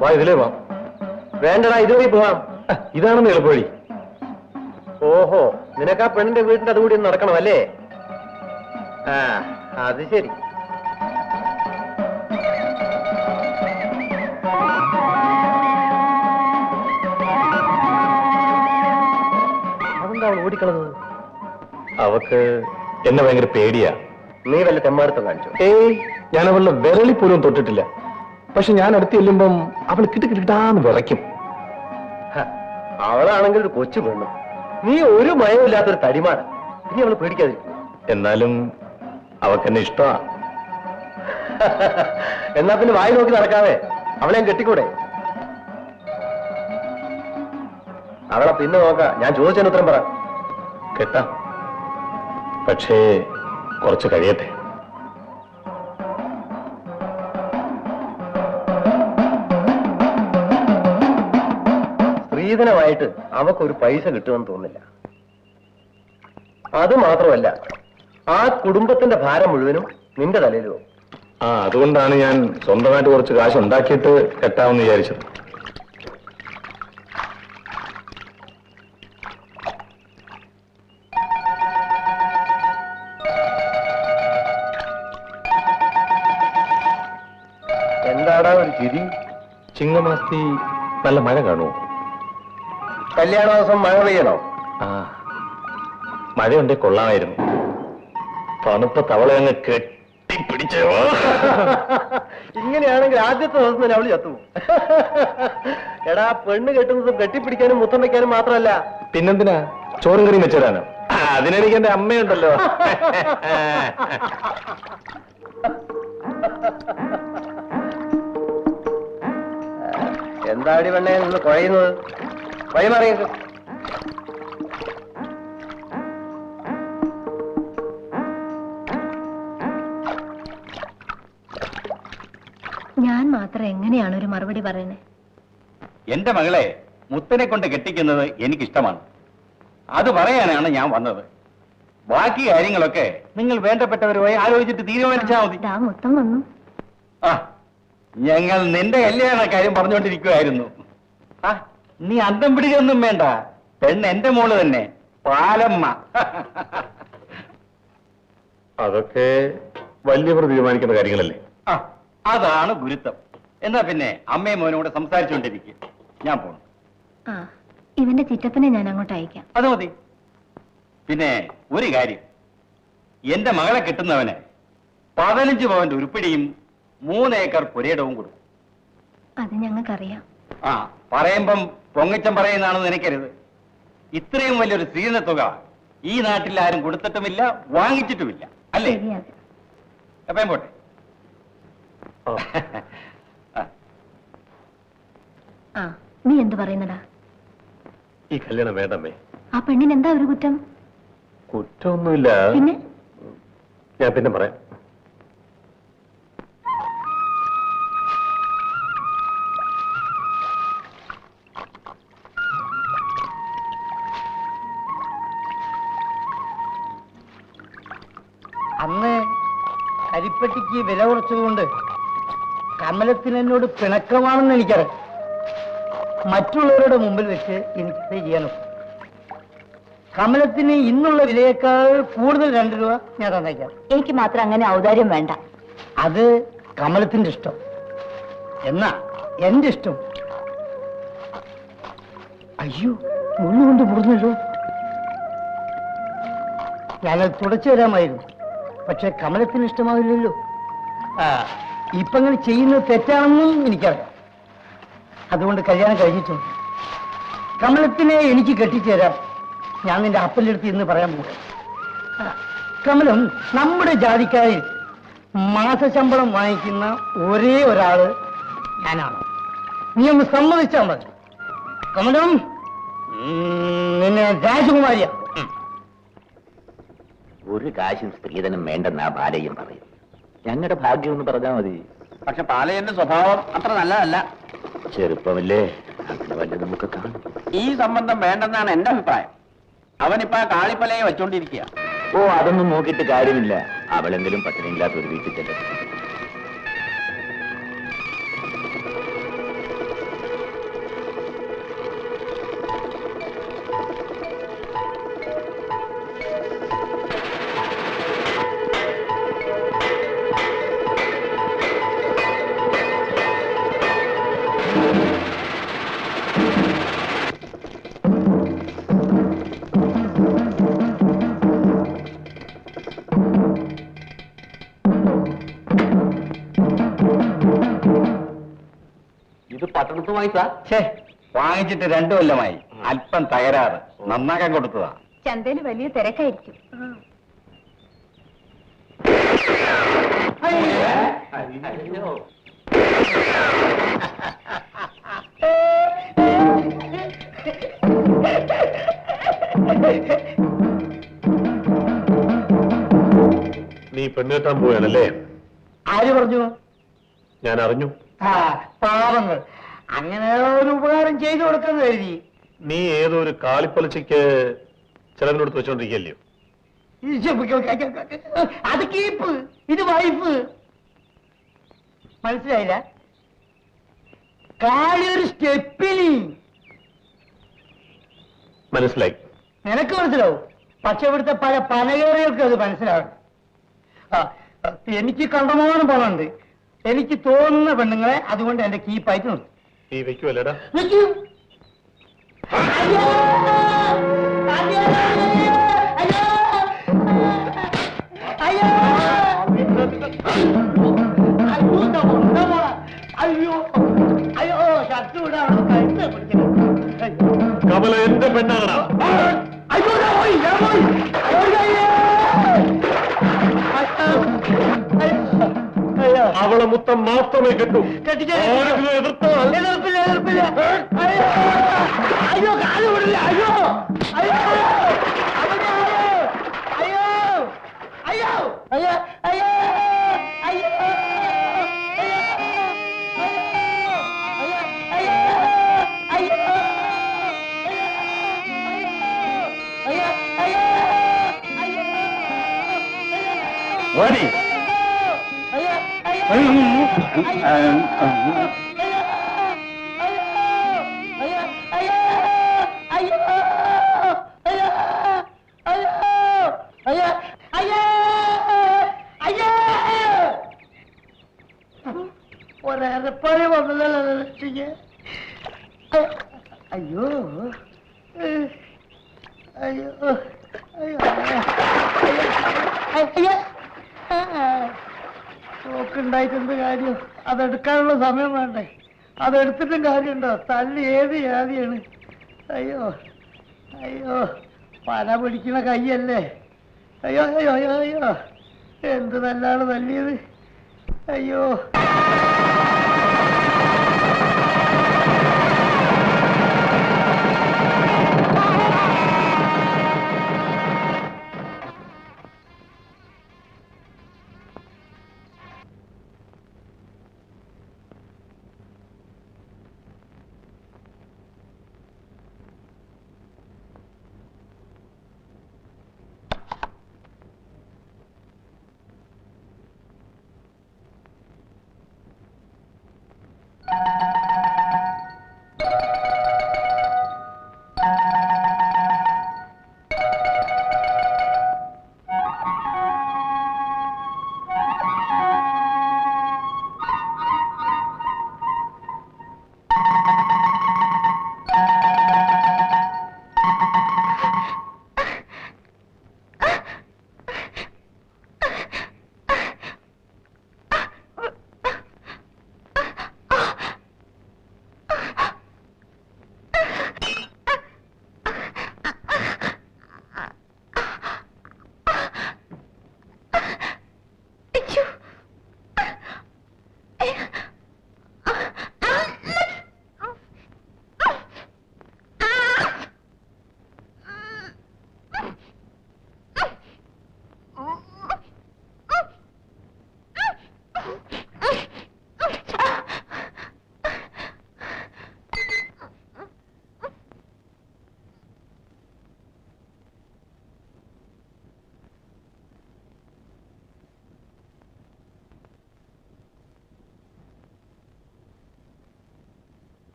വാ, ഇതിലേ വാ. വേണ്ടടാ, ഇതുവഴി പോവാം. ഇതാണെന്ന് എളുപ്പവഴി. ഓഹോ, നിനക്ക് ആ പെണ്ണിന്റെ വീടിന്റെ അതുകൂടി ഒന്ന് നടക്കണം അല്ലേ? ആ, അത് ശരി. അതെന്താ അവൾ ഓടിക്കളഞ്ഞത്? അവക്ക് എന്നെ ഭയങ്കര പേടിയാ. നീ വല്ല തെമ്മാടുത്തം കാണിച്ചു? ഏയ്, ഞാൻ അവളുടെ വിരളി പോലും തൊട്ടിട്ടില്ല. പക്ഷെ ഞാൻ അടുത്ത് ചെല്ലുമ്പം അവൾ കിട്ടാന്ന് വിറയ്ക്കും. അവളാണെങ്കിൽ ഒരു കൊച്ചു പെണ്ണു, നീ ഒരു മയമില്ലാത്തൊരു തടിമാണ്. ഇനി അവള് പേടിക്കാതിരിക്കും. എന്നാലും അവക്കെന്നെ ഇഷ്ടമാ. എന്നാ പിന്നെ വായി നോക്കി നടക്കാതെ അവളെ കെട്ടിക്കൂടെ? അവളെ പിന്നെ നോക്കാം. ഞാൻ ചോദിച്ചതിന് ഉത്തരം പറ. കെട്ടാം, പക്ഷേ കുറച്ച് കഴിയട്ടെ. സ്ത്രീധനമായിട്ട് അവക്കൊരു പൈസ കിട്ടുമെന്ന് തോന്നില്ല. അത് മാത്രമല്ല, ആ കുടുംബത്തിന്റെ ഭാരം മുഴുവനും നിന്റെ തലയിലും. അതുകൊണ്ടാണ് ഞാൻ സ്വന്തമായിട്ട് കുറച്ച് കാശ് ഉണ്ടാക്കിയിട്ട് കെട്ടാമെന്ന് വിചാരിച്ചത്. എന്താടാ ഒരു ചിരി? ചിങ്ങമാസത്തി നല്ല മഴ കാണുമോ? കല്യാണ ദിവസം മഴ പെയ്യണോ? മഴയുണ്ടേ കൊള്ളാമായിരുന്നു. തണുപ്പ തവള അങ്ങ് കെട്ടിപ്പിടിച്ചോ. ഇങ്ങനെയാണെങ്കിൽ ആദ്യത്തെ ദിവസം തന്നെ അവള് ചത്തു. എടാ, പെണ്ണ് കെട്ടുന്നതും കെട്ടിപ്പിടിക്കാനും മുത്തം വയ്ക്കാനും മാത്രമല്ല. പിന്നെന്തിനാ? ചോറും കറിയും വെച്ചിടാനോ? അതിനെനിക്ക് എന്റെ അമ്മയുണ്ടല്ലോ. എന്താടി പെണ്ണെ നിന്ന് കുഴയുന്നത്? വഴിമാറിയത്. ഞാൻ മാത്രം എങ്ങനെയാണ് ഒരു മറുപടി പറയുന്നത്? എന്റെ മകളെ മുത്തനെ കൊണ്ട് കെട്ടിക്കുന്നത് എനിക്കിഷ്ടമാണ്. അത് പറയാനാണ് ഞാൻ വന്നത്. ബാക്കി കാര്യങ്ങളൊക്കെ നിങ്ങൾ വേണ്ടപ്പെട്ടവരുമായി ആലോചിച്ചിട്ട് തീരുമാനിച്ചാൽ മതി. മുത്തം വന്നു. ഞങ്ങൾ നിന്റെ കല്യാണ കാര്യം പറഞ്ഞുകൊണ്ടിരിക്കുകയായിരുന്നു. നീ അന്തം പിടിക്കൊന്നും വേണ്ട. പെണ്ണ് എന്റെ മോള് തന്നെ, പാലമ്മ. അതൊക്കെ വലിയവർ തീരുമാനിക്കുന്ന കാര്യങ്ങളല്ലേ? അതാണ് ഗുരുത്വം. എന്നാ പിന്നെ അമ്മയും മോനും കൂടെ സംസാരിച്ചുകൊണ്ടിരിക്കുക. ഞാൻ പോണു. ഇവന്റെ ചിറ്റപ്പനെ ഞാൻ അങ്ങോട്ട് അയക്കാം. അത് മതി. പിന്നെ ഒരു കാര്യം, എന്റെ മകളെ കിട്ടുന്നവന് 15 പവന്റെ ഉരുപ്പിടിയും 3 ഏക്കർ പുരയിടവും കൊടുക്കും. അത് ഞങ്ങൾക്കറിയാം. പറയുമ്പം പൊങ്ങച്ചം പറയുന്നതാണെന്ന് നിനക്കരുത്. ഇത്രയും വലിയൊരു സ്ത്രീധന തുക ഈ നാട്ടിൽ ആരും കൊടുത്തിട്ടുമില്ല, വാങ്ങിച്ചിട്ടുമില്ല. അല്ലേ? എപ്പം പോട്ടെ. നീ എന്ത് പറയുന്നടാ? ഈ കല്യാണം വേണ്ടമ്മേ. ആ പെണ്ണിന് എന്താ ഒരു കുറ്റം? കുറ്റമൊന്നുമില്ല. പിന്നെ ഞാൻ പിന്നെ പറയാം. അന്ന് കരിപ്പട്ടിക്ക് വില കുറച്ചതുകൊണ്ട് കമലത്തിന് എന്നോട് പിണക്കമാണെന്ന് എനിക്കറിയാം. മറ്റുള്ളവരുടെ മുമ്പിൽ വെച്ച് എനിക്കത് ചെയ്യാനും. കമലത്തിന് ഇന്നുള്ള വിലയേക്കാൾ കൂടുതൽ 2 രൂപ ഞാൻ തന്നേക്കാം. എനിക്ക് മാത്രം അങ്ങനെ ഔദാര്യം വേണ്ട. അത് കമലത്തിന്റെ ഇഷ്ടം. എന്നാ എന്റെ ഇഷ്ടം. അയ്യോ, മുള്ളുകൊണ്ട് മുറിഞ്ഞല്ലോ. ഞാനത് തുടച്ചു തരാമായിരുന്നു. പക്ഷെ കമലത്തിന് ഇഷ്ടമാവില്ലല്ലോ. ഇപ്പൊ അങ്ങനെ ചെയ്യുന്നത് തെറ്റാണെന്നും എനിക്കറിയാം. അതുകൊണ്ട് കല്യാണം കഴിഞ്ഞിട്ടുണ്ട്. കമലത്തിനെ എനിക്ക് കെട്ടിച്ചേരാം. ഞാൻ നിന്റെ അപ്പൻ്റെ അടുത്ത് ഇന്ന് പറയാൻ പോകും. കമലം നമ്മുടെ ജാതിക്കാരിൽ മാസശമ്പളം വാങ്ങിക്കുന്ന ഒരേ ഒരാള് ഞാനാണ്. നീ ഒന്ന് സമ്മതിച്ചാൽ മതി. കമലം, നിന്നെ രാജകുമാരിയാ. ഒരു കാശും സ്ത്രീധനം വേണ്ടെന്നാ ബാലയും പറയും. ഞങ്ങളുടെ ഭാഗ്യം എന്ന് പറഞ്ഞാൽ മതി. പക്ഷെ പാലയന്റെ സ്വഭാവം അത്ര നല്ലതല്ല. ചെറുപ്പമല്ലേ, അങ്ങനെ വല്ല നമുക്ക് കാണും. ഈ സംബന്ധം വേണ്ടെന്നാണ് എന്റെ അഭിപ്രായം. അവനിപ്പോ കാളിപ്പലയെ വെച്ചോണ്ടിരിക്കുക. അതൊന്നും നോക്കിയിട്ട് കാര്യമില്ല. അവളെങ്കിലും പട്ടിണിയില്ലാത്ത ഒരു വീട്ടിൽ ചെല്ലും. പട്ടണത്ത് വാങ്ങിച്ചാ ഛേ, വാങ്ങിച്ചിട്ട് 2 കൊല്ലമായി. അല്പം തകരാറ്, നന്നാക്കാൻ കൊടുത്തതാ. ചന്തയിൽ വലിയ തിരക്കായിരിക്കും. നീ പെണ്ണുകെട്ടാൻ പോവുകയാണല്ലേ? ആര് പറഞ്ഞു? ഞാൻ അറിഞ്ഞു. ആ പാവങ്ങൾ, അങ്ങനെ ഒരു ഉപകാരം ചെയ്തു കൊടുക്കുന്ന കരുതി. നീ ഏതോ ഒരു കാളിപ്പലിച്ചയ്ക്ക് ചിലവിനോട് വെച്ചോണ്ടിരിക്കല്ലയോ? അത് കീപ്പ്, ഇത് വൈഫ്. മനസ്സിലായില്ല? കാളിയൊരു സ്റ്റെപ്പിനി. മനസ്സിലായി. നിനക്ക് മനസ്സിലാവും, പക്ഷെ ഇവിടുത്തെ പല പനകേറികൾക്ക് അത് മനസ്സിലാവും. എനിക്ക് കണ്ടമാനം പണമുണ്ട്. എനിക്ക് തോന്നുന്ന പെണ്ണുങ്ങളെ അതുകൊണ്ട് എന്റെ കീപ്പായിട്ട് നിർത്തും. നീ വെക്കുവല്ലേടാ? നിൽക്കും. അയ്യോ! അയ്യോ! അയ്യോ! അയ്യോ! അയ്യോ! അയ്യോ! ഷർട്ട് വിടാ, കഴുത്ത് പിടിക്കണം. കമല എന്റെ പെണ്ണാണ്. അയ്യോ! ഞാൻ പോയി, ഞാൻ പോയി. അവളെ മുത്തം മാത്രമേ കെട്ടൂ. എതിർപ്പില്ല, എതിർപ്പില്ല. അയ്യോ! അയ്യോ, കാല് വിടില്ല. അയ്യോ! അയ്യോ! അയ്യോ! അയ്യോ! അയ്യോ! അയ്യോ! അയ്യോ! ഓടി. ഒരേറെപ്പഴി വന്നതല്ല രക്ഷിക്ക്. അയ്യോ അയ്യോ അയ്യോ അയ്യോ. നോക്കുണ്ടായിട്ടെന്ത് കാര്യം? അതെടുക്കാനുള്ള സമയം വേണ്ടേ? അതെടുത്തിട്ടും കാര്യമുണ്ടോ? തല്ലി ഏത് ജാതിയാണ്? അയ്യോ അയ്യോ, പന പിടിക്കണ കയ്യല്ലേ? അയ്യോ അയ്യോ അയ്യോ അയ്യോ, എന്ത് നല്ലാണ് തല്ലിയത്. അയ്യോ